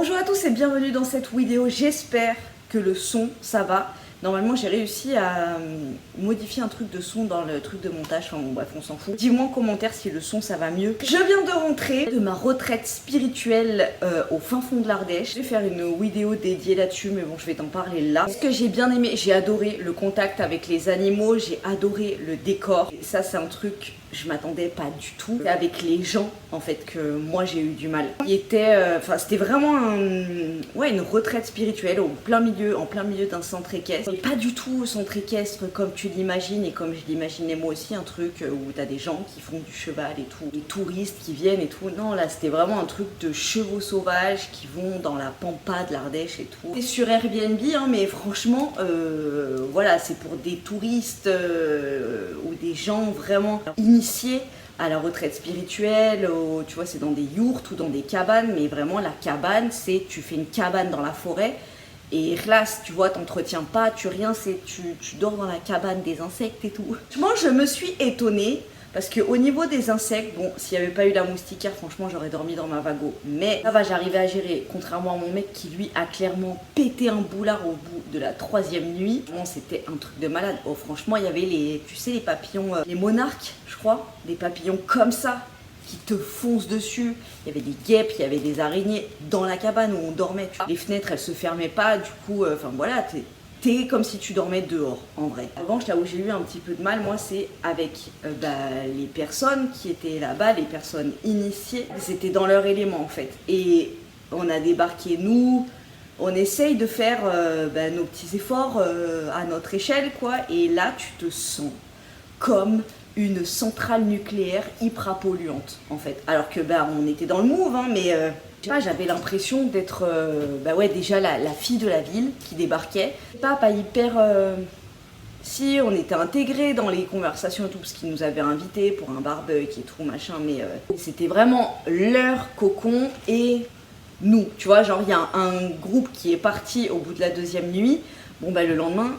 Bonjour à tous et bienvenue dans cette vidéo, j'espère que le son ça va. Normalement j'ai réussi à modifier un truc de son dans le truc de montage, enfin bon bref on s'en fout. Dis-moi en commentaire si le son ça va mieux. Je viens de rentrer de ma retraite spirituelle au fin fond de l'Ardèche. Je vais faire une vidéo dédiée là-dessus mais bon je vais t'en parler là. Ce que j'ai bien aimé, j'ai adoré le contact avec les animaux, j'ai adoré le décor. Et ça c'est un truc, je m'attendais pas du tout. C'est avec les gens en fait que moi j'ai eu du mal. C'était vraiment une retraite spirituelle en plein milieu d'un centre équestre. Et pas du tout centre équestre comme tu l'imagines et comme je l'imaginais moi aussi, un truc où t'as des gens qui font du cheval et tout, des touristes qui viennent et tout. Non là c'était vraiment un truc de chevaux sauvages qui vont dans la pampa de l'Ardèche et tout. C'est sur Airbnb hein, mais franchement voilà c'est pour des touristes ou des gens vraiment initiés à la retraite spirituelle, tu vois c'est dans des yourtes ou dans des cabanes, mais vraiment la cabane c'est tu fais une cabane dans la forêt et là tu vois t'entretiens pas, tu dors dans la cabane des insectes et tout. Franchement je me suis étonnée parce qu'au niveau des insectes, bon s'il n'y avait pas eu la moustiquaire franchement j'aurais dormi dans ma wago, mais ça va j'arrivais à gérer, contrairement à mon mec qui lui a clairement pété un boulard au bout de la 3e nuit. Bon, c'était un truc de malade. Oh franchement il y avait les papillons, les monarques je crois, des papillons comme ça qui te foncent dessus. Il y avait des guêpes, il y avait des araignées dans la cabane où on dormait. Les fenêtres elles se fermaient pas, du coup, voilà, t'es comme si tu dormais dehors en vrai. En revanche, là où j'ai eu un petit peu de mal, moi, c'est avec les personnes qui étaient là-bas, les personnes initiées. C'était dans leur élément en fait. Et on a débarqué, nous, on essaye de faire nos petits efforts à notre échelle, quoi. Et là, tu te sens comme une centrale nucléaire hyper polluante en fait. Alors que on était dans le move hein, mais j'avais l'impression d'être déjà la fille de la ville qui débarquait. Pas hyper si on était intégrés dans les conversations et tout parce qu'ils nous avaient invités pour un barbecue et tout machin, mais c'était vraiment leur cocon et nous, tu vois, genre il y a un groupe qui est parti au bout de la 2e nuit. Bon le lendemain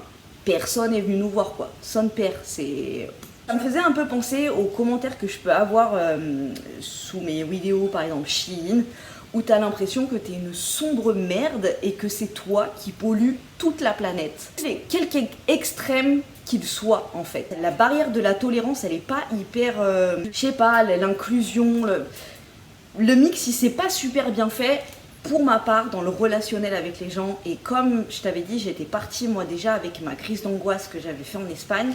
personne est venu nous voir quoi. Son père, c'est... Ça me faisait un peu penser aux commentaires que je peux avoir sous mes vidéos, par exemple Shein, où t'as l'impression que t'es une sombre merde et que c'est toi qui pollue toute la planète. C'est quelque extrême qu'il soit en fait. La barrière de la tolérance, elle est pas hyper... je sais pas, l'inclusion, le mix, il s'est pas super bien fait. Pour ma part, dans le relationnel avec les gens, et comme je t'avais dit, j'étais partie moi déjà avec ma crise d'angoisse que j'avais fait en Espagne.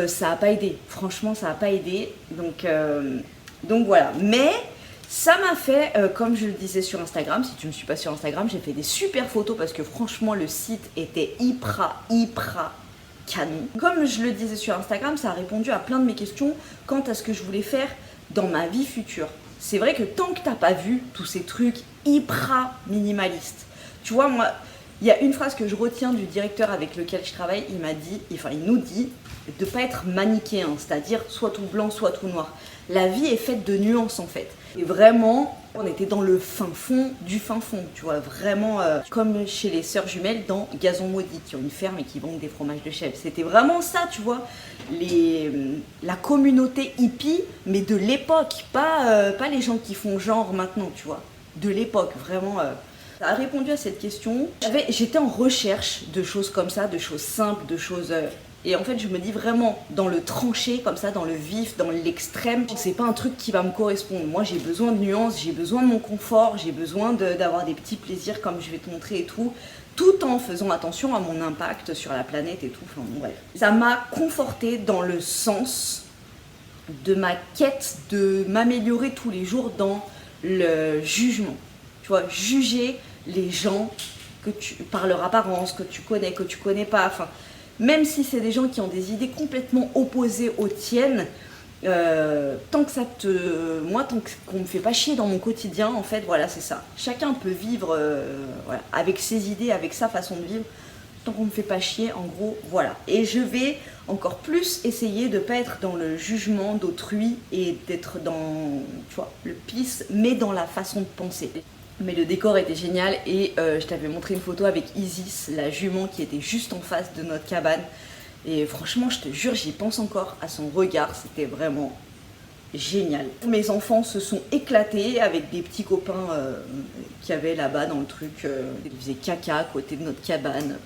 Ça n'a pas aidé, franchement ça n'a pas aidé, donc voilà, mais ça m'a fait, comme je le disais sur Instagram, si tu ne me suis pas sur Instagram, j'ai fait des super photos parce que franchement le site était hyper canon. Comme je le disais sur Instagram, ça a répondu à plein de mes questions quant à ce que je voulais faire dans ma vie future. C'est vrai que tant que t'as pas vu tous ces trucs hyper minimalistes, tu vois moi, il y a une phrase que je retiens du directeur avec lequel je travaille, il nous dit de ne pas être manichéen, c'est-à-dire soit tout blanc, soit tout noir. La vie est faite de nuances en fait. Et vraiment, on était dans le fin fond du fin fond, tu vois, vraiment comme chez les sœurs jumelles dans Gazon Maudit, qui ont une ferme et qui vendent des fromages de chèvre. C'était vraiment ça, tu vois, la communauté hippie, mais de l'époque, pas les gens qui font genre maintenant, tu vois, de l'époque, vraiment... Ça a répondu à cette question. J'étais en recherche de choses comme ça, de choses simples, de choses... Et en fait, je me dis vraiment dans le tranché, comme ça, dans le vif, dans l'extrême, c'est pas un truc qui va me correspondre. Moi, j'ai besoin de nuances, j'ai besoin de mon confort, j'ai besoin d'avoir des petits plaisirs comme je vais te montrer et tout en faisant attention à mon impact sur la planète et tout. Enfin, bon, bref. Ça m'a confortée dans le sens de ma quête de m'améliorer tous les jours dans le jugement. Tu vois, juger les gens par leur apparence, que tu connais pas, enfin, même si c'est des gens qui ont des idées complètement opposées aux tiennes, tant qu'on me fait pas chier dans mon quotidien, en fait, voilà, c'est ça. Chacun peut vivre voilà, avec ses idées, avec sa façon de vivre, tant qu'on me fait pas chier, en gros, voilà. Et je vais encore plus essayer de pas être dans le jugement d'autrui et d'être dans, tu vois, le peace, mais dans la façon de penser. Mais le décor était génial et je t'avais montré une photo avec Isis, la jument qui était juste en face de notre cabane. Et franchement, je te jure, j'y pense encore à son regard, c'était vraiment génial. Mes enfants se sont éclatés avec des petits copains qui avaient là-bas dans le truc. Ils faisaient caca à côté de notre cabane.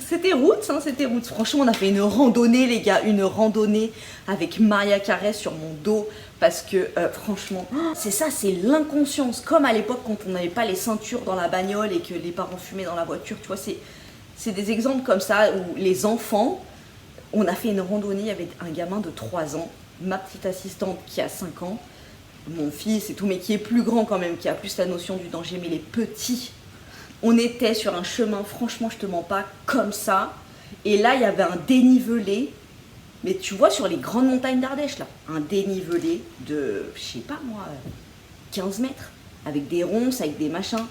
C'était roots, hein, c'était roots. Franchement, on a fait une randonnée, les gars, une randonnée avec Maria Carey sur mon dos. Parce que, franchement, c'est ça, c'est l'inconscience. Comme à l'époque, quand on n'avait pas les ceintures dans la bagnole et que les parents fumaient dans la voiture, tu vois, c'est des exemples comme ça où les enfants, on a fait une randonnée avec un gamin de 3 ans, ma petite assistante qui a 5 ans, mon fils et tout, mais qui est plus grand quand même, qui a plus la notion du danger, mais les petits. On était sur un chemin, franchement, je te mens pas, comme ça. Et là, il y avait un dénivelé. Mais tu vois, sur les grandes montagnes d'Ardèche, là, un dénivelé de, je sais pas moi, 15 mètres. Avec des ronces, avec des machins.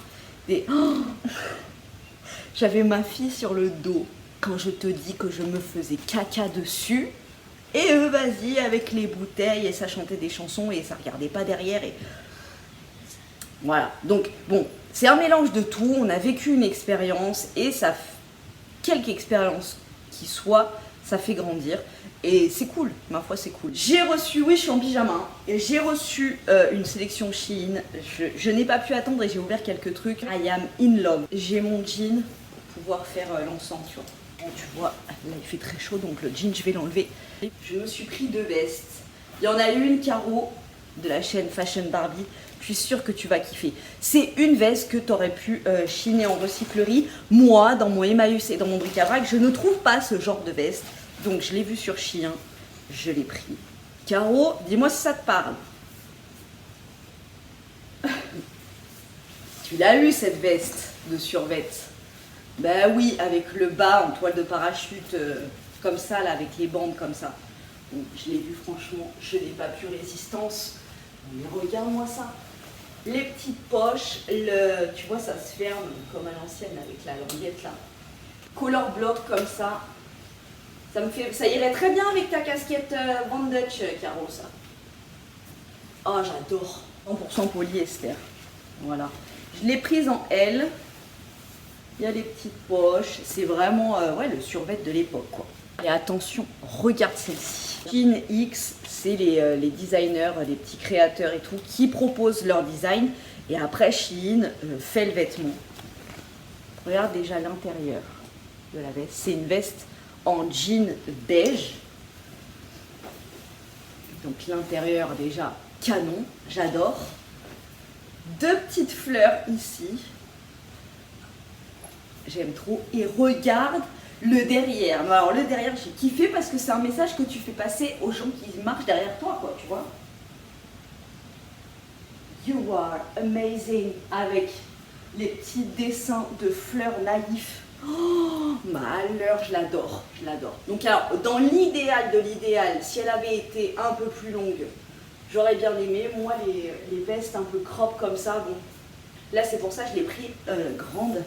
Oh, j'avais ma fille sur le dos. Quand je te dis que je me faisais caca dessus. Et eux, vas-y, avec les bouteilles, et ça chantait des chansons, et ça regardait pas derrière. Et voilà, donc bon, c'est un mélange de tout, on a vécu une expérience et ça, quelque expérience qui soit, ça fait grandir et c'est cool, ma foi c'est cool. J'ai reçu, oui je suis en pyjama, et j'ai reçu une sélection Shein, je n'ai pas pu attendre et j'ai ouvert quelques trucs. I am in love, j'ai mon jean pour pouvoir faire l'ensemble, tu vois. Bon, tu vois, là il fait très chaud donc le jean je vais l'enlever. Je me suis pris 2 vestes, il y en a une Caro de la chaîne Fashion Barbie. Je suis sûre que tu vas kiffer. C'est une veste que tu aurais pu chiner en recyclerie. Moi, dans mon Emmaüs et dans mon bric-à-brac, je ne trouve pas ce genre de veste. Donc, je l'ai vu sur Shein. Je l'ai pris. Caro, dis-moi si ça te parle. Tu l'as eu, cette veste de survêt? Bah oui, avec le bas en toile de parachute, comme ça, là, avec les bandes comme ça. Donc, je l'ai vu, franchement, je n'ai pas pu résistance. Mais regarde-moi ça. Les petites poches, tu vois, ça se ferme comme à l'ancienne avec la languette là. Color block comme ça. Ça irait très bien avec ta casquette Van Dutch, Caro, ça. Oh, j'adore. 100% polyester. Voilà. Je l'ai prise en L. Il y a les petites poches. C'est vraiment ouais, le survêt de l'époque, quoi. Et attention, regarde celle-ci. Shein X, c'est les designers, les petits créateurs et tout, qui proposent leur design. Et après, Shein fait le vêtement. Regarde déjà l'intérieur de la veste. C'est une veste en jean beige. Donc l'intérieur déjà canon, j'adore. 2 petites fleurs ici. J'aime trop. Et regarde le derrière. Alors le derrière, j'ai kiffé parce que c'est un message que tu fais passer aux gens qui marchent derrière toi, quoi, tu vois. You are amazing, avec les petits dessins de fleurs naïfs. Oh, malheur, je l'adore, je l'adore. Donc alors, dans l'idéal de l'idéal, si elle avait été un peu plus longue, j'aurais bien aimé. Moi, les vestes un peu crop comme ça, bon. Là, c'est pour ça que je l'ai pris grande.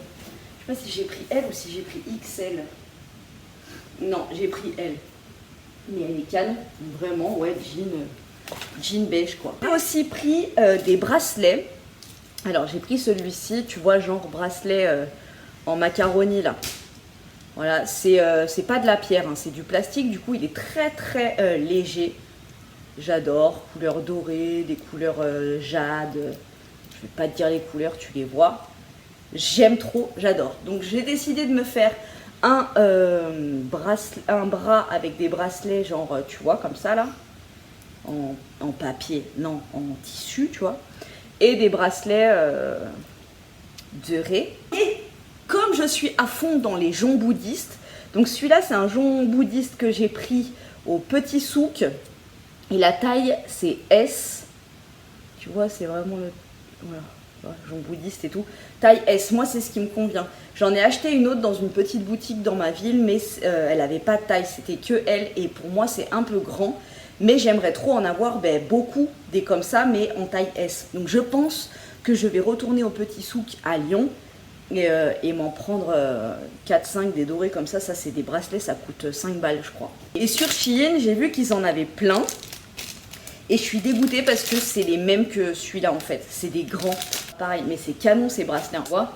Je sais pas si j'ai pris L ou si j'ai pris XL. Non, j'ai pris L. Mais elle est canon, vraiment, ouais, jean beige, quoi. J'ai aussi pris des bracelets. Alors, j'ai pris celui-ci, tu vois, genre bracelet en macaroni, là. Voilà, c'est pas de la pierre, hein, c'est du plastique. Du coup, il est très, très léger. J'adore. Couleur dorée, des couleurs jade. Je vais pas te dire les couleurs, tu les vois. J'aime trop, j'adore. Donc, j'ai décidé de me faire un bras avec des bracelets, genre, tu vois, comme ça, là. En papier, non, en tissu, tu vois. Et des bracelets dorés. Et comme je suis à fond dans les joncs bouddhistes, donc celui-là, c'est un jonc bouddhiste que j'ai pris au Petit Souk. Et la taille, c'est S. Tu vois, c'est vraiment le... Voilà. Jonc bouddhiste et tout, taille S, moi c'est ce qui me convient. J'en ai acheté une autre dans une petite boutique dans ma ville, mais elle n'avait pas de taille, c'était que L, et pour moi c'est un peu grand, mais j'aimerais trop en avoir beaucoup des comme ça, mais en taille S. Donc je pense que je vais retourner au Petit Souk à Lyon et m'en prendre 4-5 des dorés comme ça c'est des bracelets, ça coûte 5 balles je crois. Et sur Shein, j'ai vu qu'ils en avaient plein, et je suis dégoûtée parce que c'est les mêmes que celui-là en fait, c'est des grands. Pareil, mais c'est canon ces bracelets, tu vois.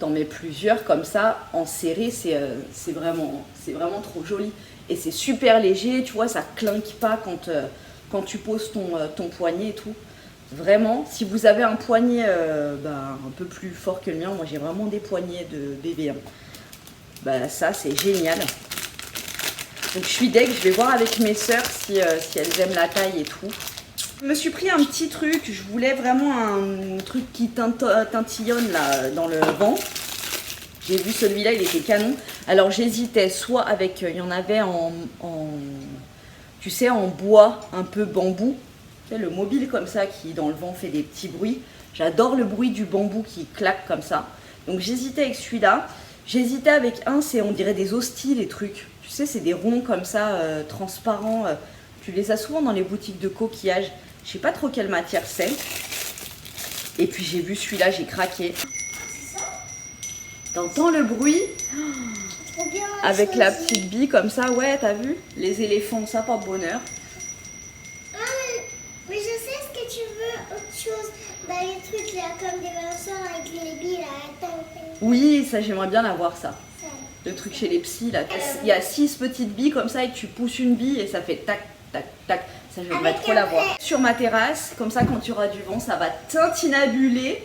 T'en mets plusieurs comme ça, en serré, c'est vraiment trop joli. Et c'est super léger, tu vois, ça clinque pas quand tu poses ton poignet et tout. Vraiment, si vous avez un poignet un peu plus fort que le mien, moi j'ai vraiment des poignets de bébé. Hein. Bah, ça c'est génial. Donc je suis deg, je vais voir avec mes sœurs si elles aiment la taille et tout. Je me suis pris un petit truc, je voulais vraiment un truc qui tintillonne là dans le vent. J'ai vu celui-là, il était canon. Alors j'hésitais soit avec, il y en avait tu sais, en bois un peu bambou. Tu sais, le mobile comme ça qui dans le vent fait des petits bruits. J'adore le bruit du bambou qui claque comme ça. Donc j'hésitais avec celui-là. J'hésitais avec un, c'est on dirait des hosties les trucs. Tu sais, c'est des ronds comme ça, transparents. Tu les as souvent dans les boutiques de coquillages. Je sais pas trop quelle matière c'est. Et puis j'ai vu celui-là, j'ai craqué. T'entends le bruit? Bien, avec la petite bille comme ça, ouais, t'as vu? Les éléphants, ça porte bonheur. Ah, mais je sais ce que tu veux, autre chose. Bah, les trucs là, comme des lanceurs avec les billes là. Attends. Oui, ça j'aimerais bien l'avoir ça. Ça. Le truc chez les psys là. Il y a 6 petites billes comme ça et tu pousses une bille et ça fait tac, tac, tac. Ça j'aimerais trop l'avoir. Sur ma terrasse, comme ça quand tu auras du vent, ça va tintinabuler.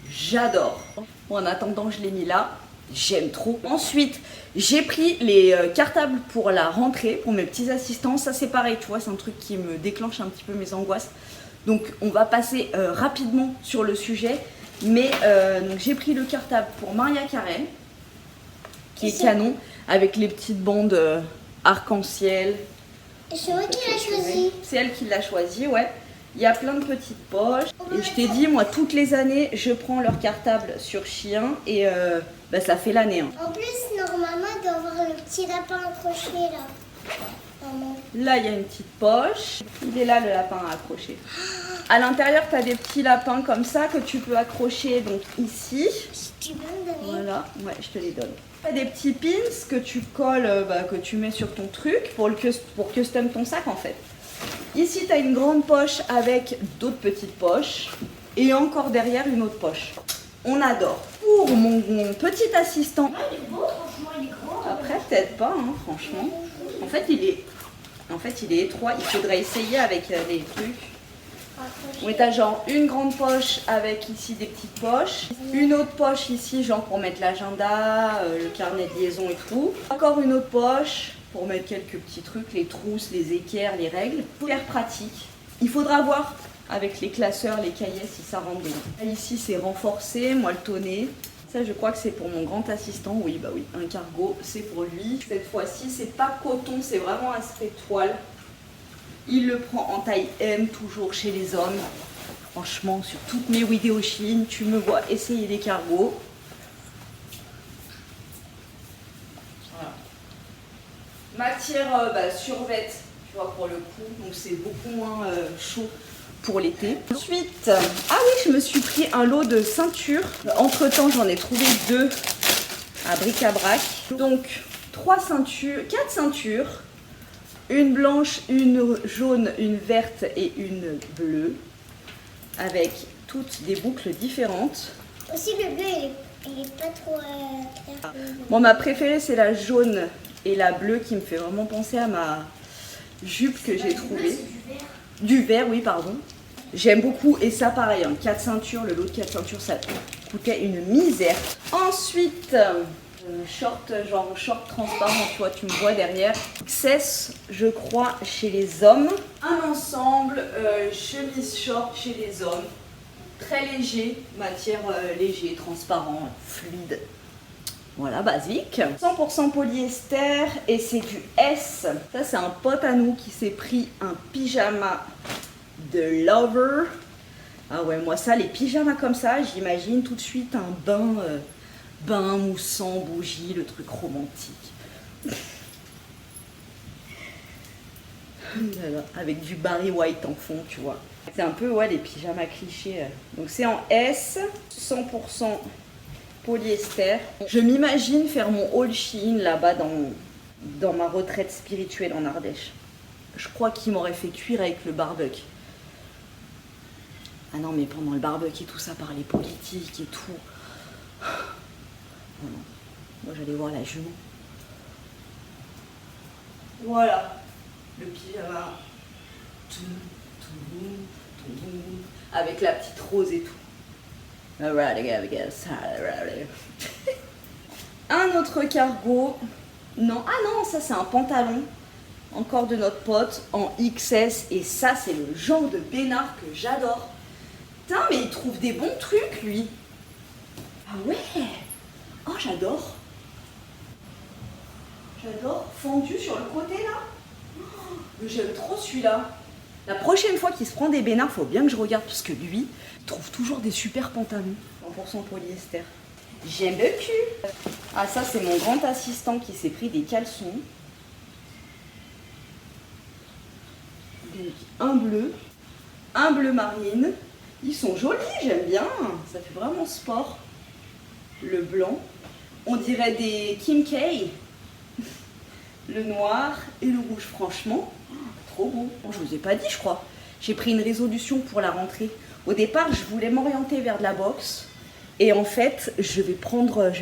J'adore. Bon, en attendant, je l'ai mis là. J'aime trop. Ensuite, j'ai pris les cartables pour la rentrée, pour mes petits assistants. Ça, c'est pareil, tu vois, c'est un truc qui me déclenche un petit peu mes angoisses. Donc, on va passer rapidement sur le sujet. Mais donc j'ai pris le cartable pour Maria Carey, qui est canon, avec les petites bandes arc-en-ciel. Et c'est moi qui l'ai choisi. C'est elle qui l'a choisi, ouais. Il y a plein de petites poches. Et je t'ai dit, moi, toutes les années, je prends leur cartable sur chien et ça fait l'année. Hein. En plus, normalement, il doit avoir le petit lapin accroché là. Maman. Là, il y a une petite poche. Il est là, le lapin à accrocher. À l'intérieur, tu as des petits lapins comme ça que tu peux accrocher donc ici. Si tu veux me donner. Voilà, ouais, je te les donne. Tu as des petits pins que tu colles, que tu mets sur ton truc pour custom ton sac en fait. Ici, tu as une grande poche avec d'autres petites poches et encore derrière une autre poche. On adore. Pour mon petit assistant. Ah, il est beau, franchement, il est grand. Après, peut-être pas, hein, franchement. En fait, il est étroit. Il faudrait essayer avec les trucs. Oui, t'as genre une grande poche avec ici des petites poches. Une autre poche ici, genre pour mettre l'agenda, le carnet de liaison et tout. Encore une autre poche pour mettre quelques petits trucs, les trousses, les équerres, les règles. Super pratique. Il faudra voir avec les classeurs, les cahiers si ça rentre dedans. Ici, c'est renforcé, molletonné. Ça, je crois que c'est pour mon grand assistant. Oui, bah oui, un cargo, c'est pour lui. Cette fois-ci, c'est pas coton, c'est vraiment aspect toile. Il le prend en taille M, toujours chez les hommes. Franchement, sur toutes mes vidéos Chine, tu me vois essayer des cargos. Voilà. Matière survêt, tu vois, pour le coup. Donc c'est beaucoup moins chaud pour l'été. Ensuite, ah oui, je me suis pris un lot de ceintures. Entre temps, j'en ai trouvé 2 à bric-à-brac. Donc 4 ceintures. Une blanche, une jaune, une verte et une bleue. Avec toutes des boucles différentes. Aussi, le bleu, il est pas trop clair. Bon, ma préférée, c'est la jaune et la bleue qui me fait vraiment penser à ma jupe que j'ai trouvée. Du vert, oui, pardon. J'aime beaucoup. Et ça, pareil, hein, 4 ceintures. Le lot de 4 ceintures, ça coûtait une misère. Ensuite... short, genre short transparent, tu vois, tu me vois derrière. XS, je crois, chez les hommes. Un ensemble, chemise short chez les hommes. Très léger, matière léger, transparent, fluide. Voilà, basique. 100% polyester et c'est du S. Ça, c'est un pote à nous qui s'est pris un pyjama de Lover. Ah ouais, moi ça, les pyjamas comme ça, j'imagine tout de suite un bain... bain moussant, bougie, le truc romantique. Avec du Barry White en fond, tu vois. C'est un peu, ouais, les pyjamas clichés. Donc c'est en S, 100% polyester. Je m'imagine faire mon haul Shein là-bas dans ma retraite spirituelle en Ardèche. Je crois qu'il m'aurait fait cuire avec le barbecue. Ah non, mais pendant le barbecue et tout ça, parler politique et tout. Non, moi j'allais voir la jument. Voilà, le pyjama. Avec la petite rose et tout. Un autre cargo. Non, ah non, ça c'est un pantalon. Encore de notre pote en XS. Et ça, c'est le genre de bénard que j'adore. Putain, mais il trouve des bons trucs, lui. Ah ouais. Oh, j'adore. J'adore. Fendu sur le côté, là. Oh, j'aime trop celui-là. La prochaine fois qu'il se prend des bénards, faut bien que je regarde. Parce que lui, il trouve toujours des super pantalons. 100% polyester. J'aime le cul. Ah, ça, c'est mon grand assistant qui s'est pris des caleçons. Donc, un bleu marine. Ils sont jolis, j'aime bien. Ça fait vraiment sport. Le blanc. On dirait des Kim K. Le noir et le rouge, franchement. Trop beau. Bon, je vous ai pas dit, je crois. J'ai pris une résolution pour la rentrée. Au départ, je voulais m'orienter vers de la boxe. Et en fait, je vais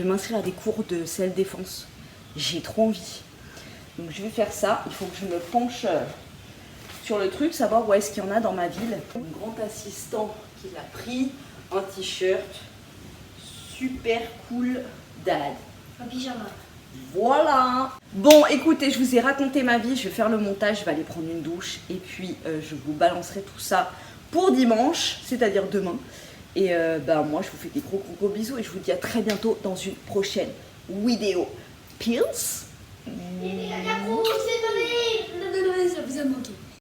m'inscrire à des cours de self-défense. J'ai trop envie. Donc je vais faire ça. Il faut que je me penche sur le truc, savoir où est-ce qu'il y en a dans ma ville. Un grand assistant qui l'a pris. Un t-shirt. Super cool dad. Un pyjama. Voilà. Bon, écoutez, je vous ai raconté ma vie. Je vais faire le montage, je vais aller prendre une douche. Et puis, je vous balancerai tout ça pour dimanche, c'est-à-dire demain. Et moi, je vous fais des gros bisous. Et je vous dis à très bientôt dans une prochaine vidéo. Peace. Ça vous a manqué.